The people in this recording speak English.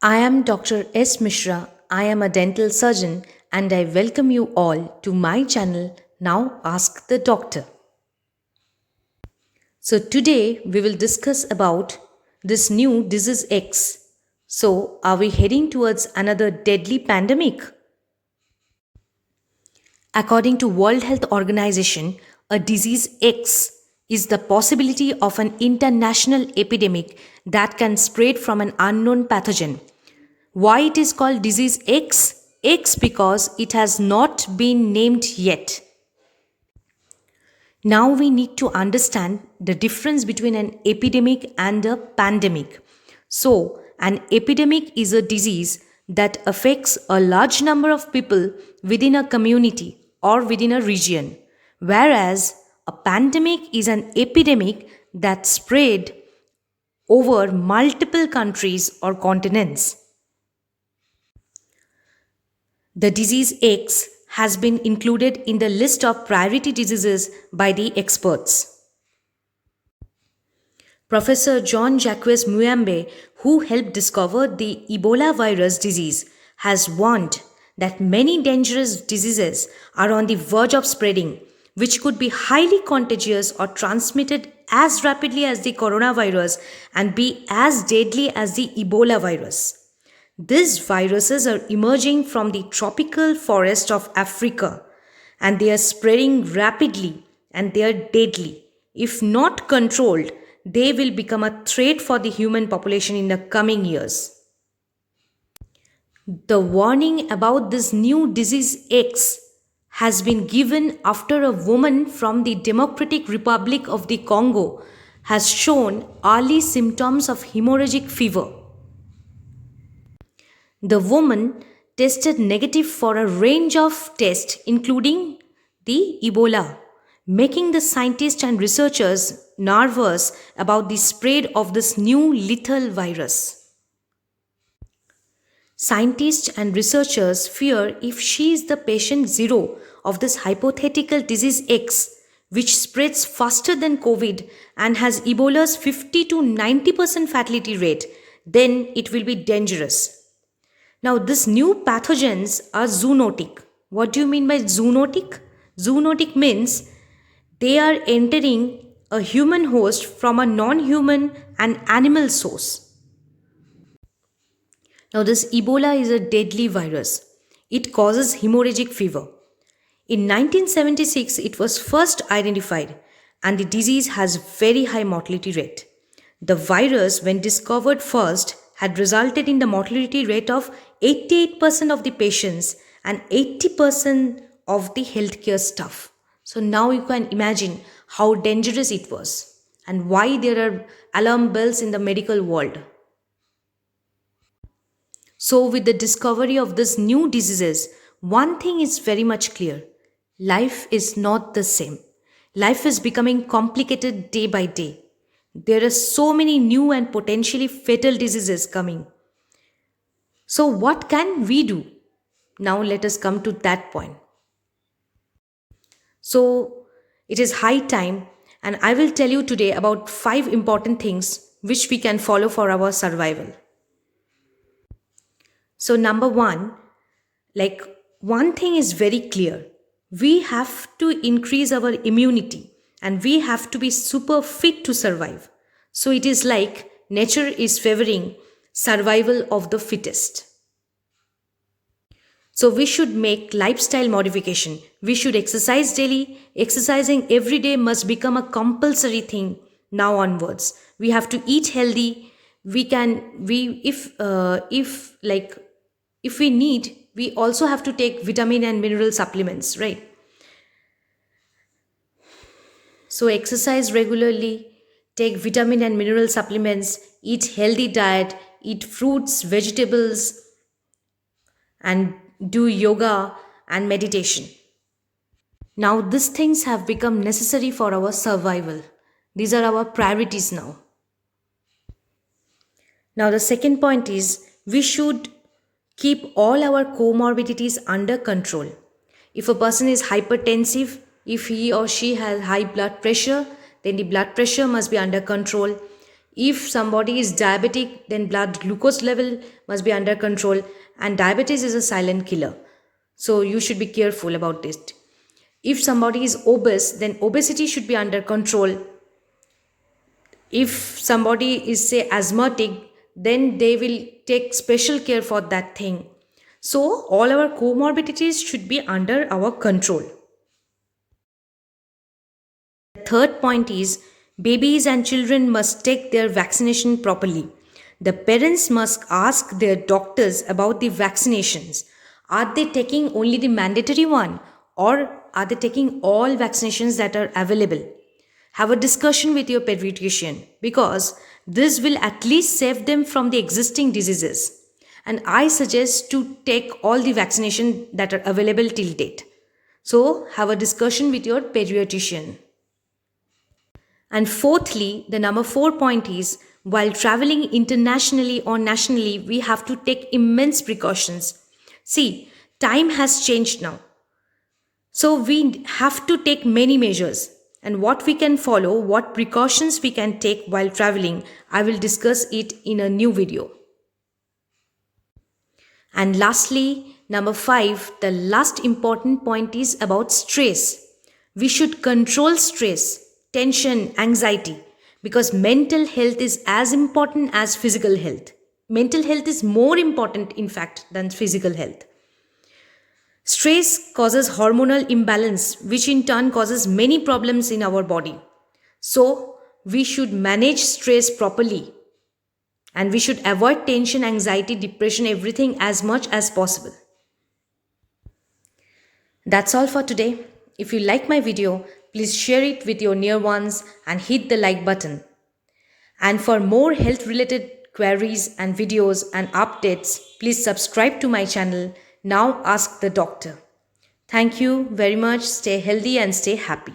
I am Dr. S. Mishra. I am a dental surgeon and I welcome you all to my channel Now Ask the Doctor. So today we will discuss about this new disease X. So are we heading towards another deadly pandemic? According to World Health Organization, a disease X is the possibility of an international epidemic that can spread from an unknown pathogen. Why it is called disease X? X because it has not been named yet. Now we need to understand the difference between an epidemic and a pandemic. So, an epidemic is a disease that affects a large number of people within a community or within a region, whereas a pandemic is an epidemic that spread over multiple countries or continents. The disease X has been included in the list of priority diseases by the experts. Professor John Jacques Muyambe, who helped discover the Ebola virus disease, has warned that many dangerous diseases are on the verge of spreading, which could be highly contagious or transmitted as rapidly as the coronavirus and be as deadly as the Ebola virus. These viruses are emerging from the tropical forest of Africa and they are spreading rapidly and they are deadly. If not controlled, they will become a threat for the human population in the coming years. The warning about this new disease X has been given after a woman from the Democratic Republic of the Congo has shown early symptoms of hemorrhagic fever. The woman tested negative for a range of tests, including the Ebola, making the scientists and researchers nervous about the spread of this new lethal virus. Scientists and researchers fear if she is the patient zero of this hypothetical disease X, which spreads faster than COVID and has Ebola's 50 to 90% fatality rate, then it will be dangerous. Now, these new pathogens are zoonotic. What do you mean by zoonotic? Zoonotic means they are entering a human host from a non human and animal source. Now, this Ebola is a deadly virus. It causes hemorrhagic fever. In 1976, it was first identified, and the disease has very high mortality rate. The virus, when discovered first, had resulted in the mortality rate of 88% of the patients and 80% of the healthcare staff. So now you can imagine how dangerous it was and why there are alarm bells in the medical world. So, with the discovery of these new diseases, one thing is very much clear: life is not the same. Life is becoming complicated day by day. There are so many new and potentially fatal diseases coming. So, what can we do? Now, let us come to that point. So, it is high time, and I will tell you today about 5 important things which we can follow for our survival. So, number one, like one thing is very clear: we have to increase our immunity and we have to be super fit to survive. So, it is like nature is favoring survival of the fittest. So we should make lifestyle modification. We should exercise daily. Exercising every day must become a compulsory thing now onwards. We have to eat healthy. We if we need, we also have to take vitamin and mineral supplements, right? So exercise regularly, take vitamin and mineral supplements, eat healthy diet, eat fruits, vegetables, and do yoga and meditation. Now, these things have become necessary for our survival. These are our priorities now. Now, the second point is we should keep all our comorbidities under control. If a person is hypertensive, if he or she has high blood pressure, then the blood pressure must be under control. If somebody is diabetic, then blood glucose level must be under control, and diabetes is a silent killer. So you should be careful about this. If somebody is obese, then obesity should be under control. If somebody is, say, asthmatic, then they will take special care for that thing. So all our comorbidities should be under our control. The third point is babies and children must take their vaccination properly. The parents must ask their doctors about the vaccinations. Are they taking only the mandatory one, or are they taking all vaccinations that are available? Have a discussion with your pediatrician, because this will at least save them from the existing diseases. And I suggest to take all the vaccination that are available till date. So have a discussion with your pediatrician. And fourthly, the number 4 point is while traveling internationally or nationally, we have to take immense precautions. See, time has changed now. So we have to take many measures. And what we can follow, what precautions we can take while traveling, I will discuss it in a new video. And lastly, number 5, the last important point is about stress. We should control stress, tension, anxiety, because mental health is as important as physical health. Mental health is more important, in fact, than physical health. Stress causes hormonal imbalance, which in turn causes many problems in our body. So, we should manage stress properly, and we should avoid tension, anxiety, depression, everything as much as possible. That's all for today. If you like my video, please share it with your near ones and hit the like button. And for more health related queries and videos and updates, please subscribe to my channel, Now Ask the Doctor. Thank you very much. Stay healthy and stay happy.